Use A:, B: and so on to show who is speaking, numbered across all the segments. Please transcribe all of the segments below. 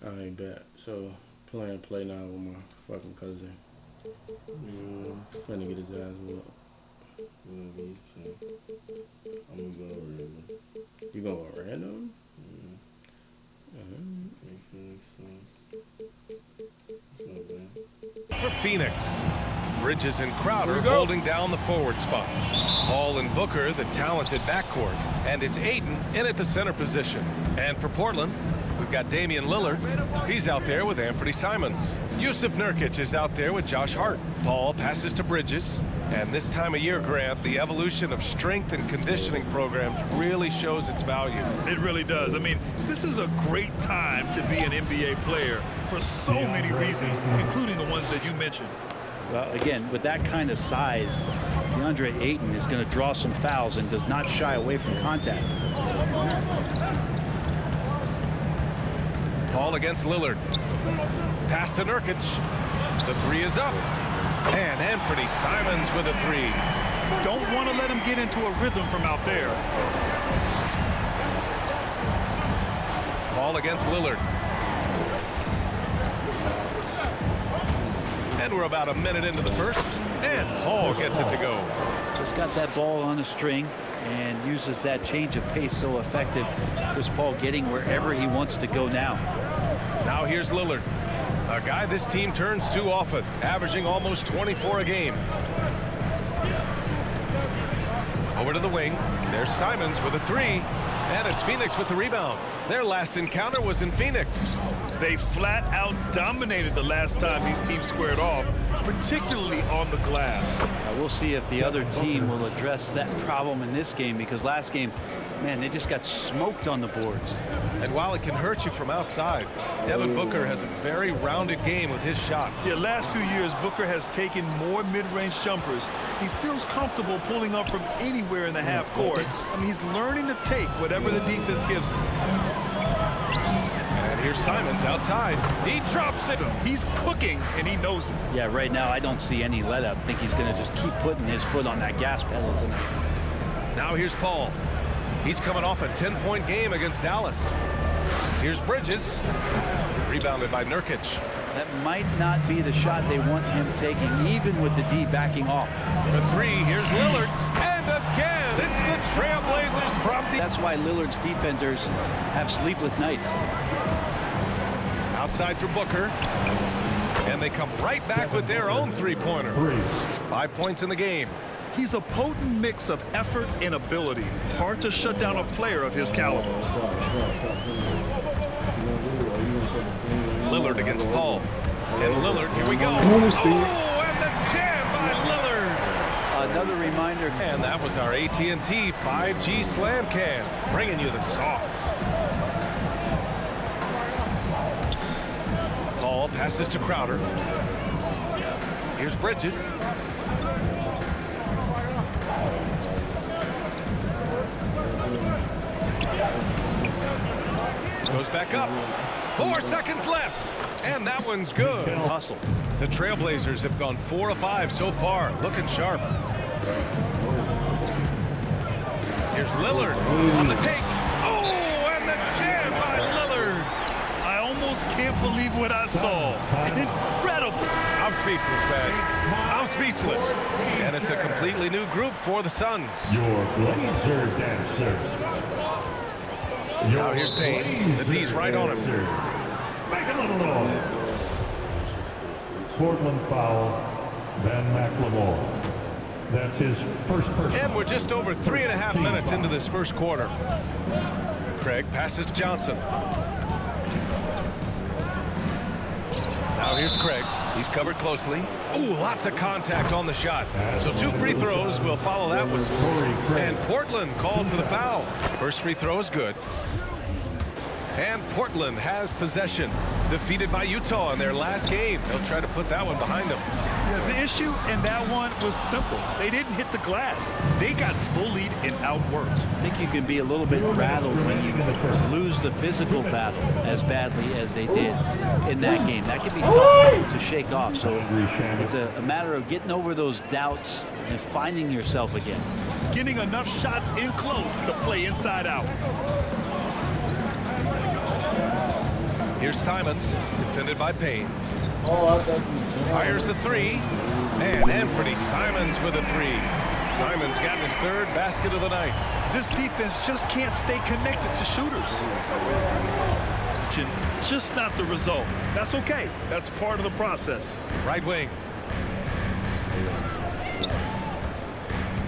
A: I ain't bad. So play now with my fucking cousin. Finna get his ass whooped.
B: I'm gonna go random.
A: You going random?
C: For Phoenix, Bridges and Crowder holding down the forward spots. Paul and Booker, the talented backcourt. And it's Ayton in at the center position. And for Portland, we've got Damian Lillard. He's out there with Anthony Simons. Yusuf Nurkic is out there with Josh Hart. Paul passes to Bridges. And this time of year, Grant, the evolution of strength and conditioning programs really shows its value.
D: It really does. I mean, this is a great time to be an NBA player for so many reasons, including the ones that you mentioned.
E: Well, again, with that kind of size, DeAndre Ayton is going to draw some fouls and does not shy away from contact.
C: Paul against Lillard. Pass to Nurkic. The three is up. And Anthony Simons with a three.
D: Don't want to let him get into a rhythm from out there.
C: Paul against Lillard. And we're about a minute into the first. And Paul gets it to go.
E: Just got that ball on a string and uses that change of pace so effective. Chris Paul getting wherever he wants to go now.
C: Now here's Lillard. A guy this team turns to often, averaging almost 24 a game. Over to the wing. There's Simons with a three. And it's Phoenix with the rebound. Their last encounter was in Phoenix.
D: They flat out dominated the last time these teams squared off, particularly on the glass.
E: We'll see if the other team will address that problem in this game, because last game, man, they just got smoked on the boards.
C: And while it can hurt you from outside, Devin Booker has a very rounded game with his shot.
D: Yeah, last few years, Booker has taken more mid-range jumpers. He feels comfortable pulling up from anywhere in the half court. I mean, he's learning to take whatever the defense gives him.
C: And here's Simons outside. He drops it.
D: He's cooking, and he knows it.
E: Yeah, right now I don't see any let up. I think he's going to just keep putting his foot on that gas pedal tonight.
C: Now here's Paul. He's coming off a 10-point game against Dallas. Here's Bridges. Rebounded by Nurkic.
E: That might not be the shot they want him taking, even with the D backing off.
C: For three, here's Lillard. And again, it's the Trailblazers from the...
E: That's why Lillard's defenders have sleepless nights.
C: Outside for Booker. And they come right back with their own three-pointer. 5 points in the game.
D: He's a potent mix of effort and ability. Hard to shut down a player of his caliber.
C: Lillard against Paul. And Lillard, here we go. Oh, and the jam by Lillard.
E: Another reminder.
C: And that was our AT&T 5G Slam Cam, bringing you the sauce. Paul passes to Crowder. Here's Bridges. Goes back up. 4 seconds left. And that one's good.
E: Hustle.
C: The Trailblazers have gone 4 of 5 so far. Looking sharp. Here's Lillard on the take. Oh, and the jam by Lillard.
D: I almost can't believe what I saw. Incredible.
C: I'm speechless, man. I'm speechless. And it's a completely new group for the Suns.
F: Your Blazer dancer.
C: Now here's Payne. The D's right on him.
F: Make a little noise. Portland foul. Ben McLemore. That's his first person.
C: And we're just over 3.5 minutes into this first quarter. Craig passes to Johnson. Now here's Craig. He's covered closely. Ooh, lots of contact on the shot. So 2 free throws will follow that whistle. And Portland called for the foul. First free throw is good. And Portland has possession. Defeated by Utah in their last game. They'll try to put that one behind them.
D: Yeah, the issue in that one was simple. They didn't hit the glass. They got bullied and outworked.
E: I think you can be a little bit rattled when you lose the physical battle as badly as they did in that game. That can be tough to shake off. So it's a matter of getting over those doubts and finding yourself again.
D: Getting enough shots in close to play inside out.
C: Here's Simons, defended by Payne.
A: Oh, I thought you.
C: Fires the three. And Anthony Simons with a three. Simons got his third basket of the night.
D: This defense just can't stay connected to shooters. Just not the result. That's okay. That's part of the process.
C: Right wing.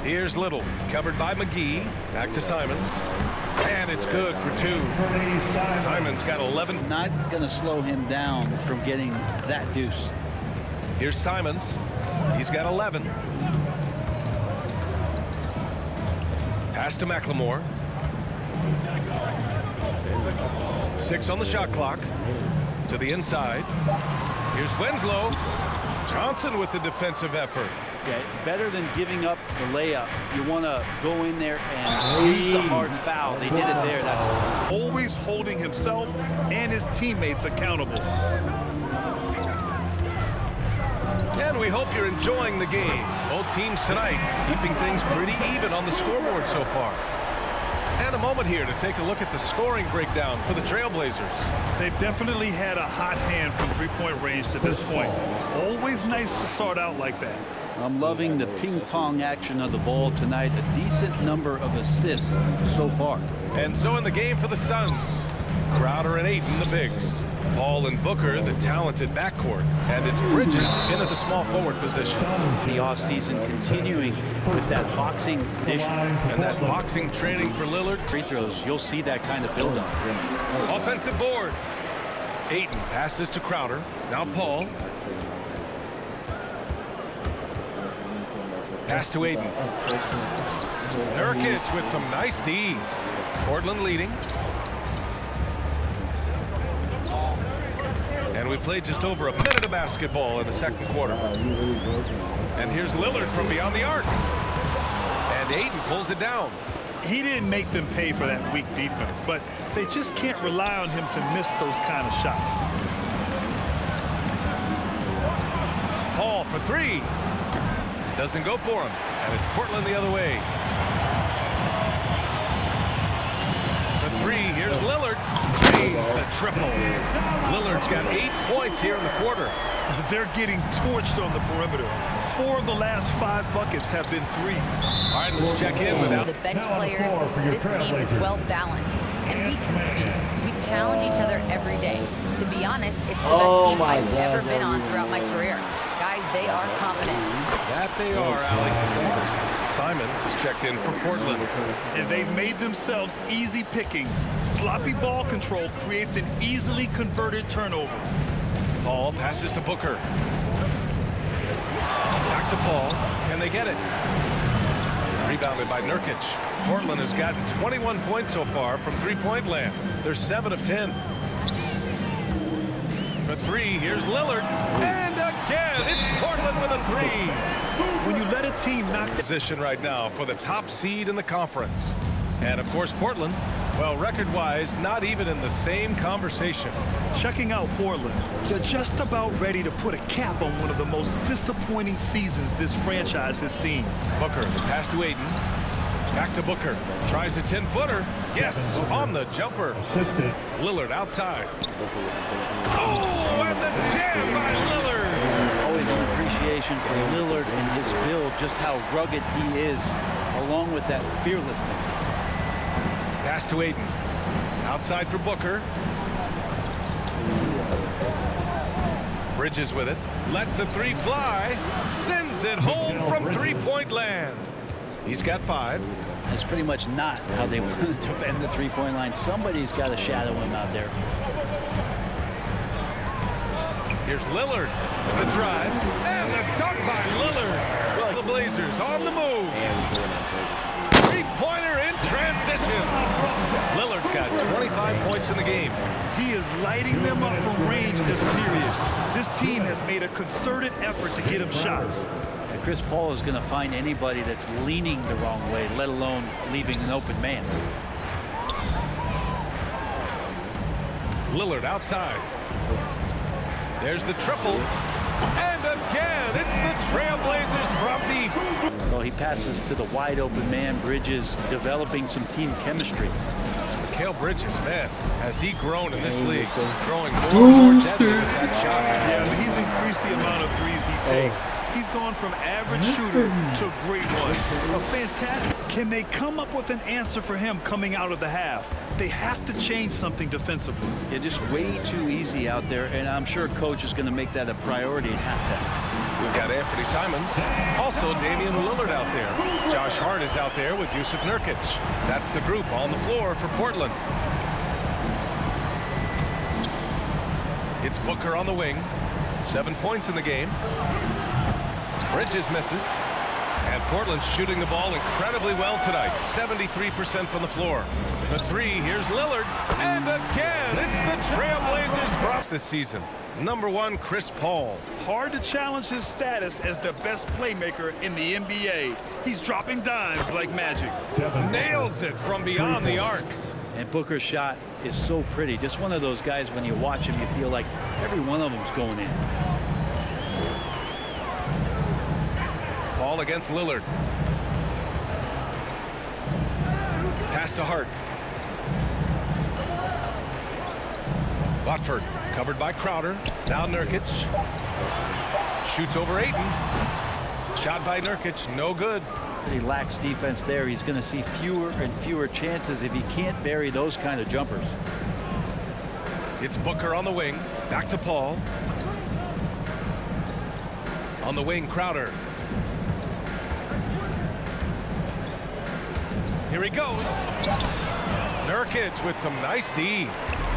C: Here's Little, covered by McGee. Back to Simons. And it's good for two. Simons got 11.
E: Not going to slow him down from getting that deuce.
C: Here's Simons. He's got 11. Pass to McLemore. 6 on the shot clock. To the inside. Here's Winslow. Johnson with the defensive effort.
E: Yeah, better than giving up the layup. You want to go in there and use the hard foul. They did it there. That's
D: always holding himself and his teammates accountable.
C: And we hope you're enjoying the game. Both teams tonight keeping things pretty even on the scoreboard so far. And a moment here to take a look at the scoring breakdown for the Trailblazers.
D: They've definitely had a hot hand from three-point range to this point. Always nice to start out like that.
E: I'm loving the ping pong action of the ball tonight. A decent number of assists so far.
C: And so in the game for the Suns, Crowder and Ayton, the bigs. Paul and Booker, the talented backcourt. And it's Bridges in at the small forward position.
E: The offseason continuing with that boxing edition.
C: And that boxing training for Lillard.
E: Free throws, you'll see that kind of build-up.
C: Offensive board. Ayton passes to Crowder. Now Paul. Pass to Ayton. Nurkic with some nice D. Portland leading. And we played just over a minute of basketball in the second quarter. And here's Lillard from beyond the arc. And Ayton pulls it down.
D: He didn't make them pay for that weak defense, but they just can't rely on him to miss those kind of shots.
C: Paul for three. Doesn't go for him. And it's Portland the other way. For three, here's Lillard. James the triple. Lillard's got 8 points here in the quarter.
D: They're getting torched on the perimeter. 4 of the last 5 buckets have been threes.
C: All right, let's check in with
G: the bench players. This team is well balanced, and we compete. We challenge each other every day. To be honest, it's the best team I've ever been on throughout my career. Guys, they are confident.
C: That they are, Allie. Simons has checked in for Portland.
D: And they've made themselves easy pickings. Sloppy ball control creates an easily converted turnover.
C: Paul passes to Booker. Back to Paul. Can they get it? Rebounded by Nurkic. Portland has gotten 21 points so far from three-point land. They're 7 of 10. For three, here's Lillard. And again, it's Portland with a three.
D: When you let a team knock
C: position right now for the top seed in the conference. And of course, Portland, well, record-wise, not even in the same conversation.
D: Checking out Portland, they're just about ready to put a cap on one of the most disappointing seasons this franchise has seen.
C: Booker, the pass to Ayton. Back to Booker. Tries a 10-footer. Yes, on the jumper. Lillard outside. Oh, and the jam by Lillard.
E: Always an appreciation for Lillard and his build, just how rugged he is, along with that fearlessness.
C: Pass to Ayton. Outside for Booker. Bridges with it. Lets the three fly. Sends it home from three-point land. He's got 5.
E: That's pretty much not how they want to defend the three-point line. Somebody's got to shadow him out there.
C: Here's Lillard, the drive, and the dunk by Lillard. Well, the Blazers on the move. Three-pointer in transition. Lillard's got 25 points in the game.
D: He is lighting them up from range this period. This team has made a concerted effort to get him shots.
E: And Chris Paul is going to find anybody that's leaning the wrong way, let alone leaving an open man.
C: Lillard outside. There's the triple. And again, it's the Trailblazers from deep.
E: Well, he passes to the wide open man. Bridges developing some team chemistry.
C: Mikal Bridges, man, has he grown in this league, throwing more and more deadly with that shot.
D: Yeah, but he's increased the amount of threes he takes. He's gone from average shooter to great one. A fantastic. Can they come up with an answer for him coming out of the half? They have to change something defensively.
E: You're just way too easy out there, and I'm sure coach is going to make that a priority at halftime.
C: We've got Anthony Simons, also Damian Lillard out there. Josh Hart is out there with Yusuf Nurkic. That's the group on the floor for Portland. It's Booker on the wing. 7 points in the game. Bridges misses. And Portland's shooting the ball incredibly well tonight. 73% from the floor. For three, here's Lillard. And again, it's the Trailblazers from this season. Number 1, Chris Paul.
D: Hard to challenge his status as the best playmaker in the NBA. He's dropping dimes like magic.
C: Nails it from beyond the arc.
E: And Booker's shot is so pretty. Just one of those guys, when you watch him, you feel like every one of them's going in.
C: Paul against Lillard. Pass to Hart. Watford covered by Crowder. Now Nurkic. Shoots over Ayton. Shot by Nurkic. No good.
E: He lacks defense there. He's going to see fewer and fewer chances if he can't bury those kind of jumpers.
C: It's Booker on the wing. Back to Paul. On the wing, Crowder. Here he goes. Nurkic with some nice D.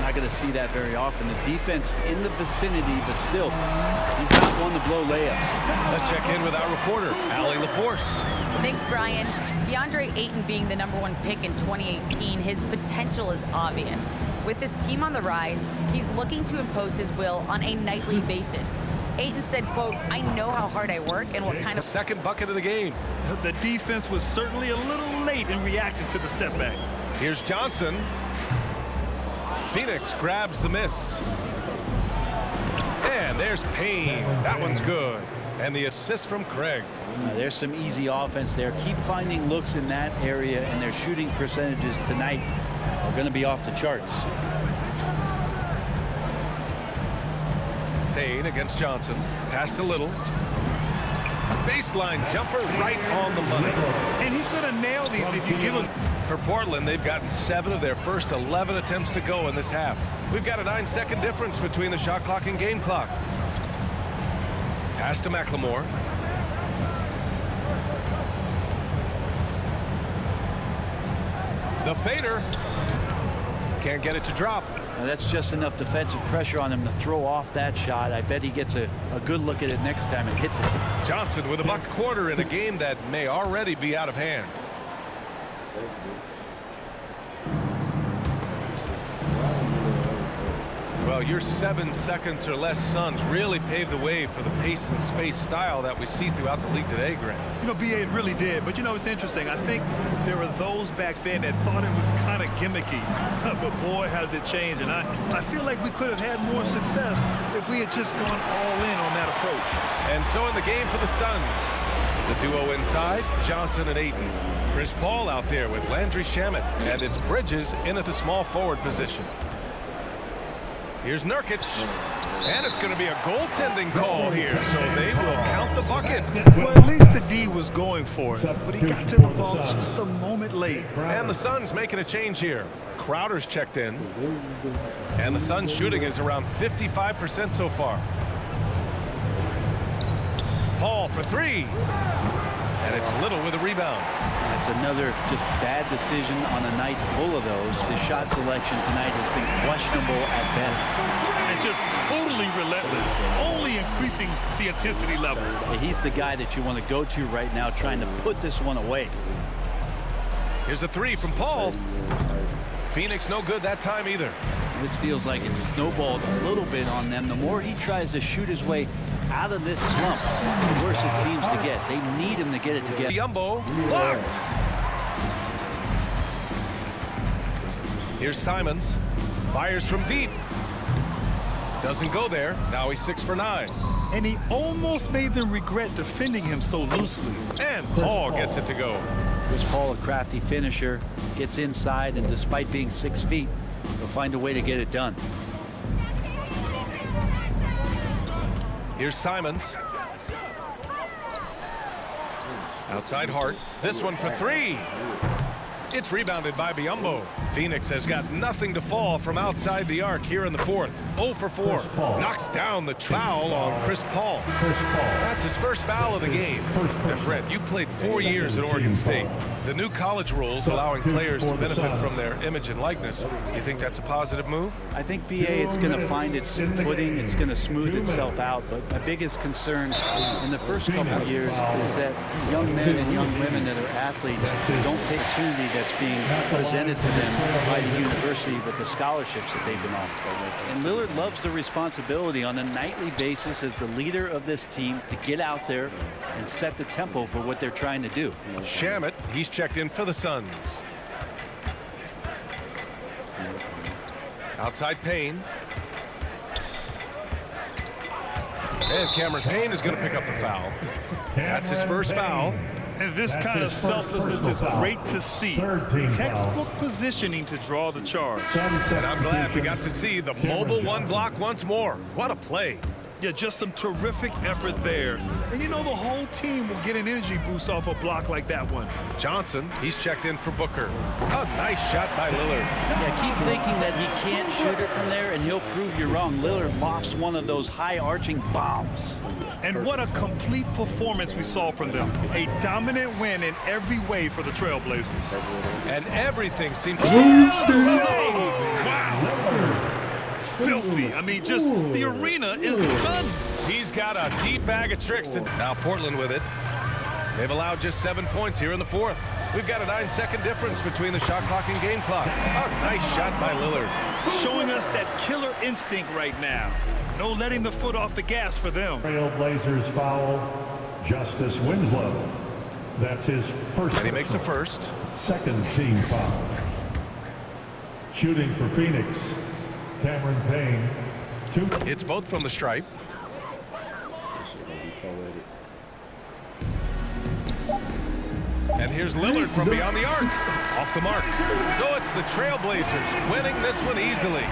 E: Not going to see that very often. The defense in the vicinity, but still, he's not one to blow layups.
C: Let's check in with our reporter, Allie LaForce.
G: Thanks, Brian. DeAndre Ayton being the #1 pick in 2018, his potential is obvious. With his team on the rise, he's looking to impose his will on a nightly basis. Ayton said, quote, "I know how hard I work and what kind of..."
C: Second bucket of the game.
D: The defense was certainly a little late in reacting to the step back.
C: Here's Johnson. Phoenix grabs the miss. And there's Payne. That one's good. And the assist from Craig.
E: There's some easy offense there. Keep finding looks in that area, and their shooting percentages tonight are going to be off the charts.
C: Payne against Johnson. Pass to Little. Baseline jumper right on the money.
D: And he's going to nail these if you give him.
C: For Portland, they've gotten 7 of their first 11 attempts to go in this half. We've got a 9-second difference between the shot clock and game clock. Pass to McLemore. The fader. Can't get it to drop.
E: Now that's just enough defensive pressure on him to throw off that shot. I bet he gets a good look at it next time and hits it.
C: Johnson with a buck quarter in a game that may already be out of hand. Well, your 7 seconds or less Suns really paved the way for the pace and space style that we see throughout the league today, Grant.
D: You know, B.A., it really did. But, you know, it's interesting. I think there were those back then that thought it was kind of gimmicky. But, boy, has it changed. And I feel like we could have had more success if we had just gone all in on that approach.
C: And so in the game for the Suns, the duo inside, Johnson and Ayton. Chris Paul out there with Landry Shamet. And it's Bridges in at the small forward position. Here's Nurkic, and it's going to be a goaltending call here, so they will count the bucket.
D: Well, at least the D was going for it, but he got to the ball just a moment late.
C: And the Suns making a change here. Crowder's checked in, and the Suns shooting is around 55% so far. Paul for 3, and it's Little with a rebound.
E: That's another just bad decision on a night full of those. His shot selection tonight has been questionable at best.
D: And just totally relentless, only increasing the intensity level.
E: He's the guy that you want to go to right now, trying to put this one away.
C: Here's a 3 from Paul. Phoenix no good that time either.
E: This feels like it's snowballed a little bit on them. The more he tries to shoot his way out of this slump, the worse it seems to get. They need him to get it together.
C: Yumbo blocked. Here's Simons. Fires from deep. Doesn't go there. Now he's 6 for 9.
D: And he almost made them regret defending him so loosely.
C: And Paul gets it to go.
E: Chris Paul, a crafty finisher, gets inside, and despite being 6 feet, he'll find a way to get it done.
C: Here's Simons. Outside Hart. This one for three. It's rebounded by Biyombo. Phoenix has got nothing to fall from outside the arc here in the fourth. 0 for 4. Knocks down the foul on Chris Paul. That's his first foul of the game. And Brett, you played 4 years at Oregon State. The new college rules allowing players to benefit from their image and likeness. You think that's a positive move?
E: I think, BA, it's going to find its footing. It's going to smooth itself out. But my biggest concern in the first couple of years is that young men and young women that are athletes don't take opportunity that's being presented to them by the university with the scholarships that they've been offered. And Lillard loves the responsibility on a nightly basis as the leader of this team to get out there and set the tempo for what they're trying to do.
C: Shamet, he's checked in for the Suns. Outside Payne. And Cameron Payne is going to pick up the foul. That's his first foul.
D: And this kind of selflessness is great to see. Textbook positioning to draw the charge.
C: And I'm glad we got to see the mobile one block once more. What a play.
D: Yeah, just some terrific effort there. And you know the whole team will get an energy boost off a block like that one.
C: Johnson, he's checked in for Booker. A nice shot by Lillard.
E: Yeah, keep thinking that he can't shoot it from there, and he'll prove you wrong. Lillard lofts one of those high-arching bombs.
D: And what a complete performance we saw from them. A dominant win in every way for the Trailblazers.
C: And everything seemed to
D: Wow. Filthy. I mean, just the arena is stunned.
C: He's got a deep bag of tricks. Now Portland with it. They've allowed just 7 points here in the fourth. We've got a 9-second difference between the shot clock and game clock. A nice shot by Lillard.
D: Showing us that killer instinct right now. No letting the foot off the gas for them.
F: Trailblazers foul, Justice Winslow. That's his first.
C: And he makes a first.
F: Second team foul. Shooting for Phoenix, Cameron Payne. 2.
C: It's both from the stripe. And here's Lillard from beyond the arc. Off the mark. So it's the Trailblazers winning this one easily.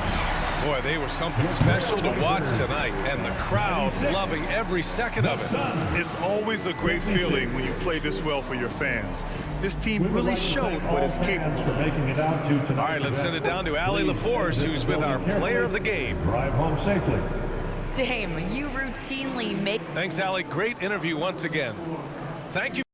C: Boy, they were something special to watch tonight, and the crowd loving every second of it.
D: It's always a great feeling when you play this well for your fans. This team really showed what it's capable of.
C: All right, let's send it down to Allie LaForce, who's with our player of the game.
F: Drive home safely.
G: Dame, you routinely make...
C: Thanks, Allie. Great interview once again. Thank you.